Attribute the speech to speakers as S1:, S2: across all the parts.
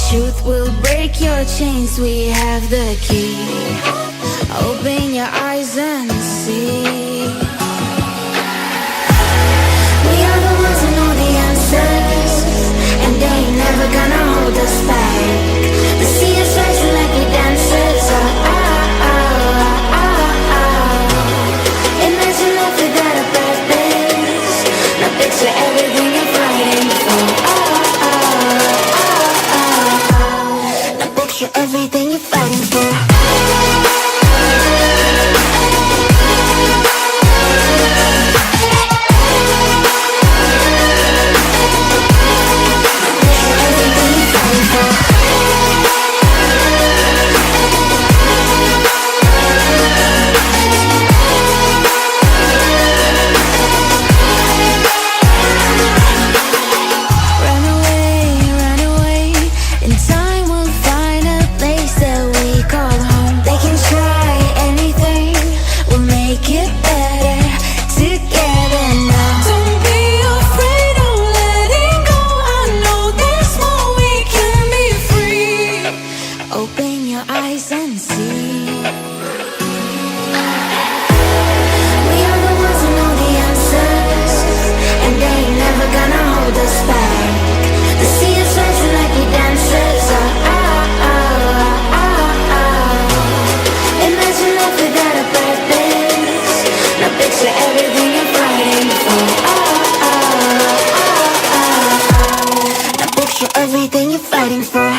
S1: Truth will break your chains, we have the key. Open your eyes and see. We are the ones who know the answers, and they ain't never gonna hold us back. The sea is rising like we dancers. Imagine life without a purpose. Now picture everything you're fighting for. Now picture everything you're fighting for. Open your eyes and see. We are the ones who know the answers, and they ain't never gonna hold us back. The sea is rising like we dancers. Imagine life without a purpose. Now picture everything you're fighting for. Now picture everything you're fighting for.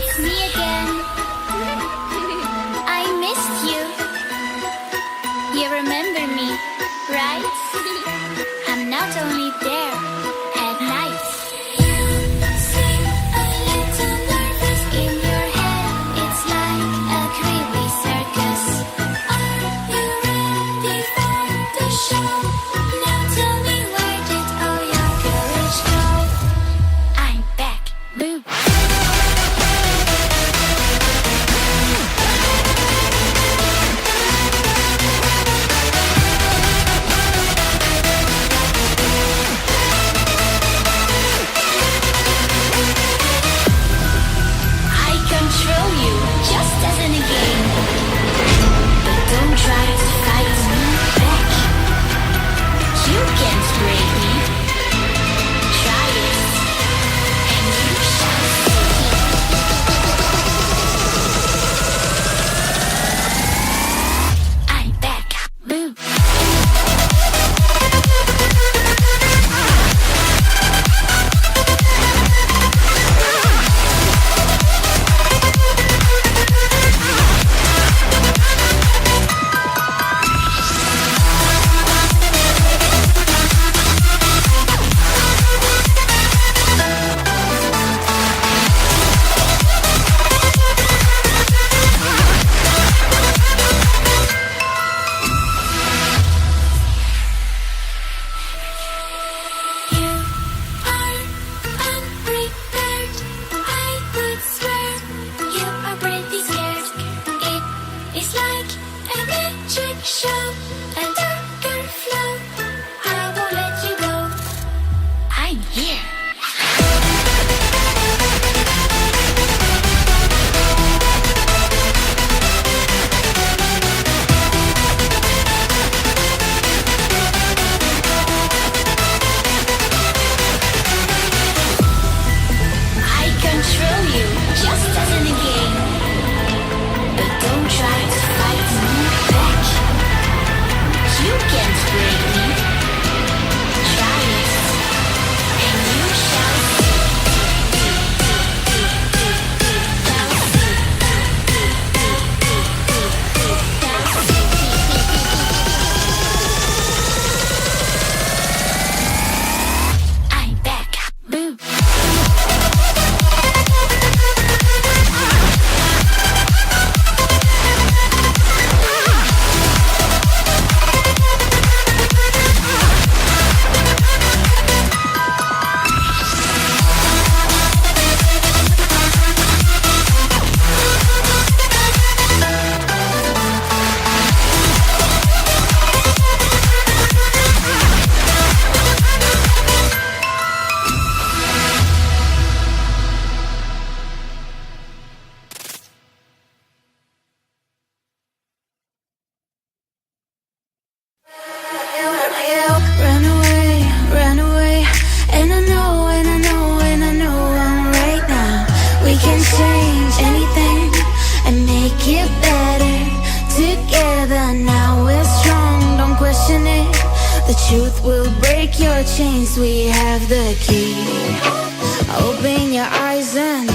S1: It's me again. I missed you. You remember me, right? I'm not only there at night. You seem a little nervous in your head. It's like a creepy circus. Are you ready for the show? Now tell me, where did all your courage go? I'm back. Boo. I control you just as in a game. But don't try to fight me back. You can't break me. Try it, and you shall see. I'm back. Boo. You are unprepared. I would swear you are pretty scared. It is like a magic show, a darker flow. I won't let you go. I'm here. I control you just as in a game. But don't try to fight me back. You can't break me. Try it, and you shall see. I'm back. Boo. Run away, and I know, and I know, and I know I'm right now. We can change anything and make it better together. Now we're strong, don't question it. The truth will break your chains. We have the key. Open your eyes and